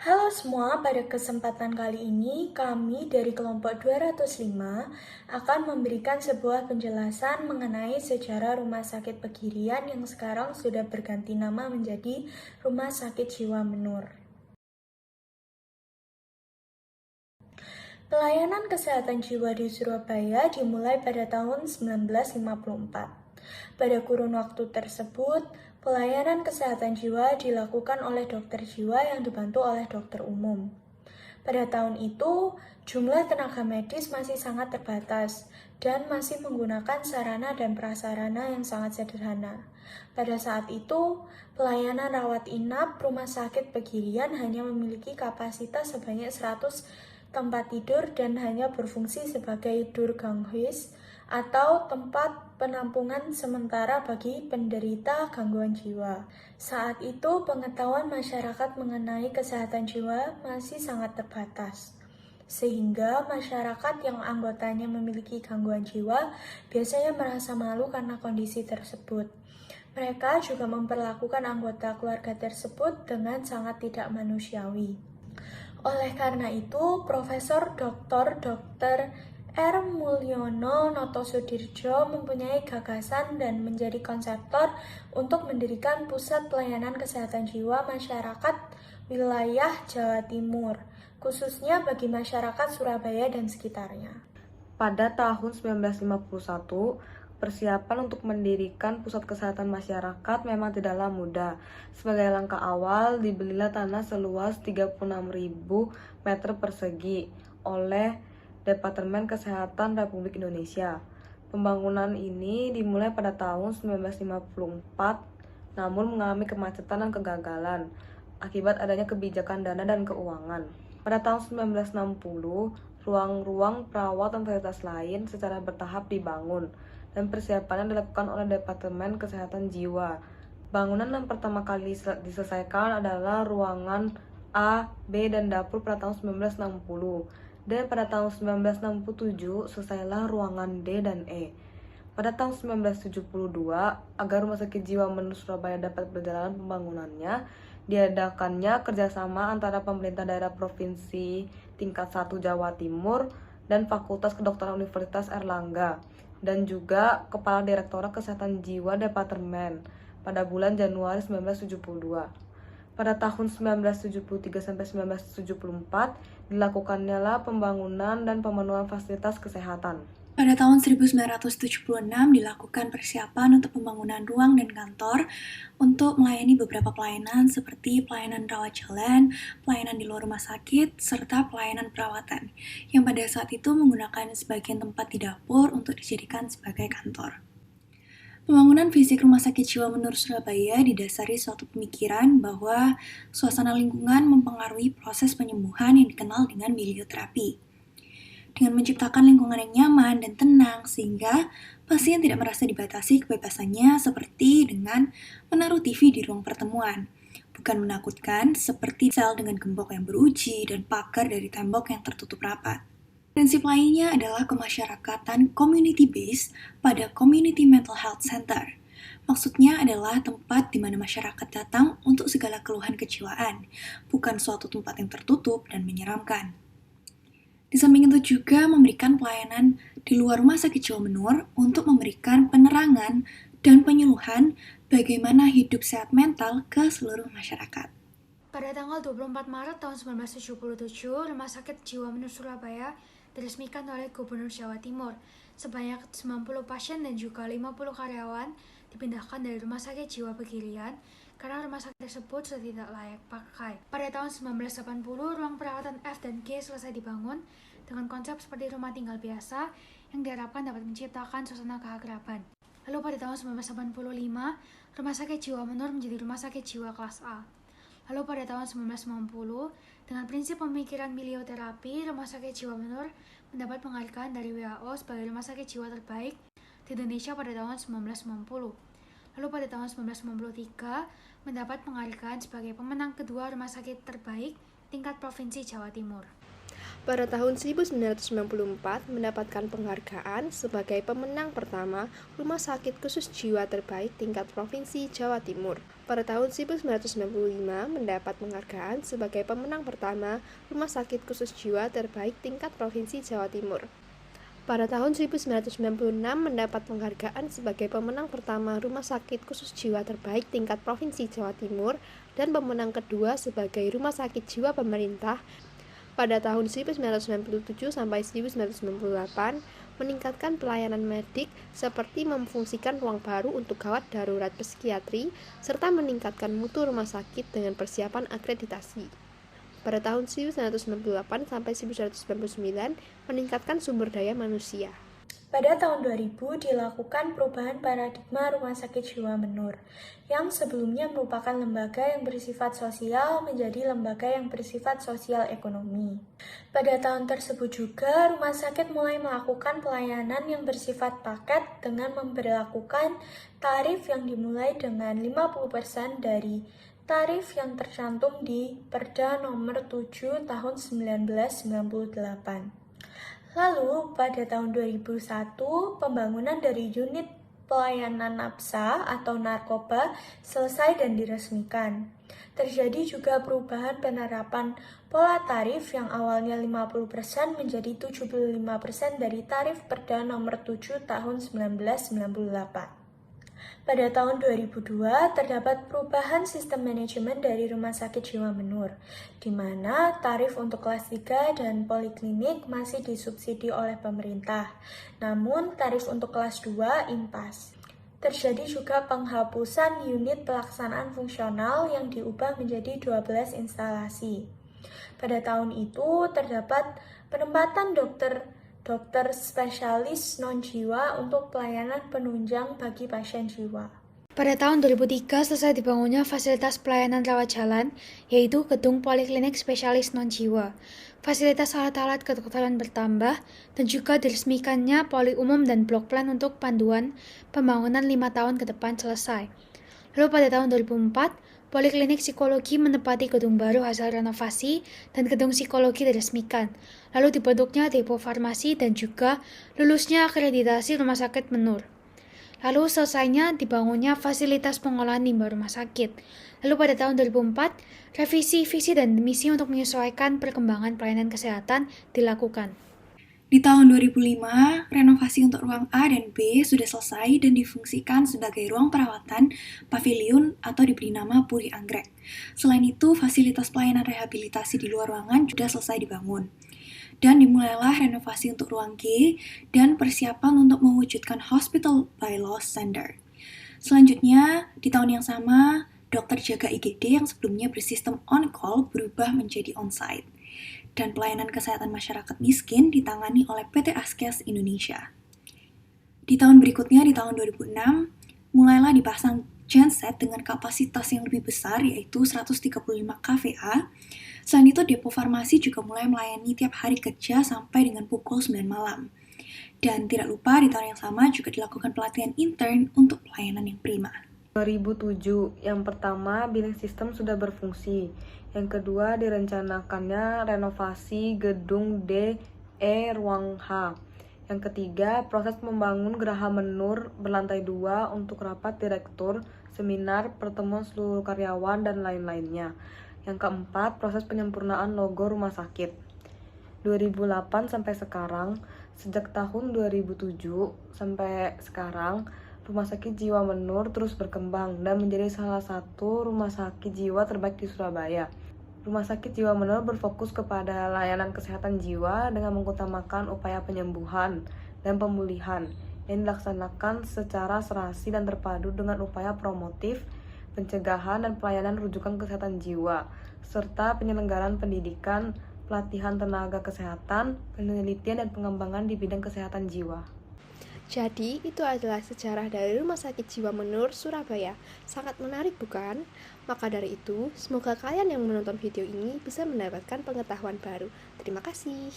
Halo semua, pada kesempatan kali ini kami dari kelompok 205 akan memberikan sebuah penjelasan mengenai sejarah Rumah Sakit Pegirian yang sekarang sudah berganti nama menjadi Rumah Sakit Jiwa Menur. Pelayanan kesehatan jiwa di Surabaya dimulai pada tahun 1954. Pada kurun waktu tersebut, pelayanan kesehatan jiwa dilakukan oleh dokter jiwa yang dibantu oleh dokter umum. Pada tahun itu, jumlah tenaga medis masih sangat terbatas dan masih menggunakan sarana dan prasarana yang sangat sederhana. Pada saat itu, pelayanan rawat inap Rumah Sakit Pegirian hanya memiliki kapasitas sebanyak 100 tempat tidur dan hanya berfungsi sebagai Durganghuis atau tempat penampungan sementara bagi penderita gangguan jiwa. Saat itu, pengetahuan masyarakat mengenai kesehatan jiwa masih sangat terbatas, sehingga masyarakat yang anggotanya memiliki gangguan jiwa biasanya merasa malu karena kondisi tersebut. Mereka juga memperlakukan anggota keluarga tersebut dengan sangat tidak manusiawi. Oleh karena itu, Profesor Dr. R. Mulyono Notosudirjo mempunyai gagasan dan menjadi konseptor untuk mendirikan Pusat Pelayanan Kesehatan Jiwa Masyarakat Wilayah Jawa Timur, khususnya bagi masyarakat Surabaya dan sekitarnya. Pada tahun 1951, persiapan untuk mendirikan pusat kesehatan masyarakat memang tidaklah mudah. Sebagai langkah awal, dibelilah tanah seluas 36.000 meter persegi oleh Departemen Kesehatan Republik Indonesia. Pembangunan ini dimulai pada tahun 1954, namun mengalami kemacetan dan kegagalan akibat adanya kebijakan dana dan keuangan. Pada tahun 1960, ruang-ruang perawat dan fasilitas lain secara bertahap dibangun, dan persiapannya dilakukan oleh Departemen Kesehatan Jiwa. Bangunan yang pertama kali diselesaikan adalah ruangan A, B, dan dapur pada tahun 1960. Dan pada tahun 1967 selesailah ruangan D dan E. Pada tahun 1972, agar Rumah Sakit Jiwa Menur Surabaya dapat berjalan pembangunannya, diadakannya kerjasama antara pemerintah daerah Provinsi tingkat 1 Jawa Timur dan Fakultas Kedokteran Universitas Airlangga, dan juga Kepala Direktorat Kesehatan Jiwa Departemen pada bulan Januari 1972. Pada tahun 1973-1974 dilakukannya pembangunan dan pemenuhan fasilitas kesehatan. Pada tahun 1976 dilakukan persiapan untuk pembangunan ruang dan kantor untuk melayani beberapa pelayanan seperti pelayanan rawat jalan, pelayanan di luar rumah sakit, serta pelayanan perawatan, yang pada saat itu menggunakan sebagian tempat di dapur untuk dijadikan sebagai kantor. Pembangunan fisik Rumah Sakit Jiwa Menur Surabaya didasari suatu pemikiran bahwa suasana lingkungan mempengaruhi proses penyembuhan yang dikenal dengan milioterapi. Dengan menciptakan lingkungan yang nyaman dan tenang sehingga pasien tidak merasa dibatasi kebebasannya seperti dengan menaruh TV di ruang pertemuan, bukan menakutkan seperti sel dengan gembok yang beruji dan pagar dari tembok yang tertutup rapat. Prinsip lainnya adalah kemasyarakatan community based pada Community Mental Health Center. Maksudnya adalah tempat di mana masyarakat datang untuk segala keluhan kejiwaan, bukan suatu tempat yang tertutup dan menyeramkan. Di samping itu juga memberikan pelayanan di luar Rumah Sakit Jiwa Menur untuk memberikan penerangan dan penyuluhan bagaimana hidup sehat mental ke seluruh masyarakat. Pada tanggal 24 Maret tahun 1977, Rumah Sakit Jiwa Menur Surabaya diresmikan oleh Gubernur Jawa Timur. Sebanyak 90 pasien dan juga 50 karyawan dipindahkan dari Rumah Sakit Jiwa Pegirian karena rumah sakit tersebut sudah tidak layak pakai. Pada tahun 1980, ruang perawatan F dan G selesai dibangun dengan konsep seperti rumah tinggal biasa yang diharapkan dapat menciptakan suasana keakraban. Lalu pada tahun 1985, Rumah Sakit Jiwa Menur menjadi Rumah Sakit Jiwa Kelas A. Lalu pada tahun 1990, dengan prinsip pemikiran milioterapi, Rumah Sakit Jiwa Menur mendapat penghargaan dari WHO sebagai Rumah Sakit Jiwa terbaik di Indonesia pada tahun 1990. Lalu pada tahun 1993, mendapat penghargaan sebagai pemenang kedua Rumah Sakit terbaik tingkat Provinsi Jawa Timur. Pada tahun 1994 mendapatkan penghargaan sebagai pemenang pertama Rumah Sakit Khusus Jiwa Terbaik tingkat Provinsi Jawa Timur. Pada tahun 1995 mendapat penghargaan sebagai pemenang pertama Rumah Sakit Khusus Jiwa Terbaik tingkat Provinsi Jawa Timur. Pada tahun 1996 mendapat penghargaan sebagai pemenang pertama Rumah Sakit Khusus Jiwa Terbaik tingkat Provinsi Jawa Timur dan pemenang kedua sebagai Rumah Sakit Jiwa Pemerintah. Pada tahun 1997 sampai 1998 meningkatkan pelayanan medik seperti memfungsikan ruang baru untuk gawat darurat psikiatri serta meningkatkan mutu rumah sakit dengan persiapan akreditasi. Pada tahun 1998 sampai 1999 meningkatkan sumber daya manusia. Pada tahun 2000 dilakukan perubahan paradigma Rumah Sakit Jiwa Menur, yang sebelumnya merupakan lembaga yang bersifat sosial menjadi lembaga yang bersifat sosial ekonomi. Pada tahun tersebut juga, rumah sakit mulai melakukan pelayanan yang bersifat paket dengan memberlakukan tarif yang dimulai dengan 50% dari tarif yang tercantum di Perda Nomor 7 Tahun 1998. Lalu, pada tahun 2001, pembangunan dari unit pelayanan NAPSA atau narkoba selesai dan diresmikan. Terjadi juga perubahan penerapan pola tarif yang awalnya 50% menjadi 75% dari tarif Perda Nomor 7 Tahun 1998. Pada tahun 2002, terdapat perubahan sistem manajemen dari Rumah Sakit Jiwa Menur, di mana tarif untuk kelas 3 dan poliklinik masih disubsidi oleh pemerintah, namun tarif untuk kelas 2 impas. Terjadi juga penghapusan unit pelaksanaan fungsional yang diubah menjadi 12 instalasi. Pada tahun itu, terdapat penempatan dokter spesialis non-jiwa untuk pelayanan penunjang bagi pasien jiwa. Pada tahun 2003 selesai dibangunnya fasilitas pelayanan rawat jalan, yaitu gedung poliklinik spesialis non-jiwa. Fasilitas alat-alat kedokteran bertambah, dan juga diresmikannya poli umum dan blok plan untuk panduan pembangunan 5 tahun ke depan selesai. Lalu pada tahun 2004, Poliklinik Psikologi menempati gedung baru hasil renovasi dan gedung psikologi diresmikan. Lalu dibentuknya depo farmasi dan juga lulusnya akreditasi Rumah Sakit Menur. Lalu selesainya dibangunnya fasilitas pengolahan limbah rumah sakit. Lalu pada tahun 2004, revisi visi dan misi untuk menyesuaikan perkembangan pelayanan kesehatan dilakukan. Di tahun 2005, renovasi untuk ruang A dan B sudah selesai dan difungsikan sebagai ruang perawatan, pavilion, atau diberi nama Puri Anggrek. Selain itu, fasilitas pelayanan rehabilitasi di luar ruangan sudah selesai dibangun. Dan dimulailah renovasi untuk ruang G dan persiapan untuk mewujudkan Hospital by Law Standard. Selanjutnya, di tahun yang sama, dokter jaga IGD yang sebelumnya bersistem on-call berubah menjadi on-site. Dan pelayanan kesehatan masyarakat miskin ditangani oleh PT Askes Indonesia. Di tahun berikutnya, di tahun 2006, mulailah dipasang genset dengan kapasitas yang lebih besar, yaitu 135 kVA. Selain itu, depo farmasi juga mulai melayani tiap hari kerja sampai dengan pukul 9 malam. Dan tidak lupa, di tahun yang sama juga dilakukan pelatihan intern untuk pelayanan yang prima. 2007, yang pertama billing system sudah berfungsi. Yang kedua direncanakannya renovasi gedung D, E, ruang H. Yang ketiga proses membangun Geraha Menur berlantai 2 untuk rapat direktur, seminar, pertemuan seluruh karyawan, dan lain-lainnya. Yang keempat proses penyempurnaan logo rumah sakit. 2008 sampai sekarang, sejak tahun 2007 sampai sekarang, Rumah Sakit Jiwa Menur terus berkembang dan menjadi salah satu rumah sakit jiwa terbaik di Surabaya. Rumah Sakit Jiwa Menur berfokus kepada layanan kesehatan jiwa dengan mengutamakan upaya penyembuhan dan pemulihan yang dilaksanakan secara serasi dan terpadu dengan upaya promotif, pencegahan dan pelayanan rujukan kesehatan jiwa, serta penyelenggaraan pendidikan, pelatihan tenaga kesehatan, penelitian dan pengembangan di bidang kesehatan jiwa. Jadi, itu adalah sejarah dari Rumah Sakit Jiwa Menur, Surabaya. Sangat menarik, bukan? Maka dari itu, semoga kalian yang menonton video ini bisa mendapatkan pengetahuan baru. Terima kasih.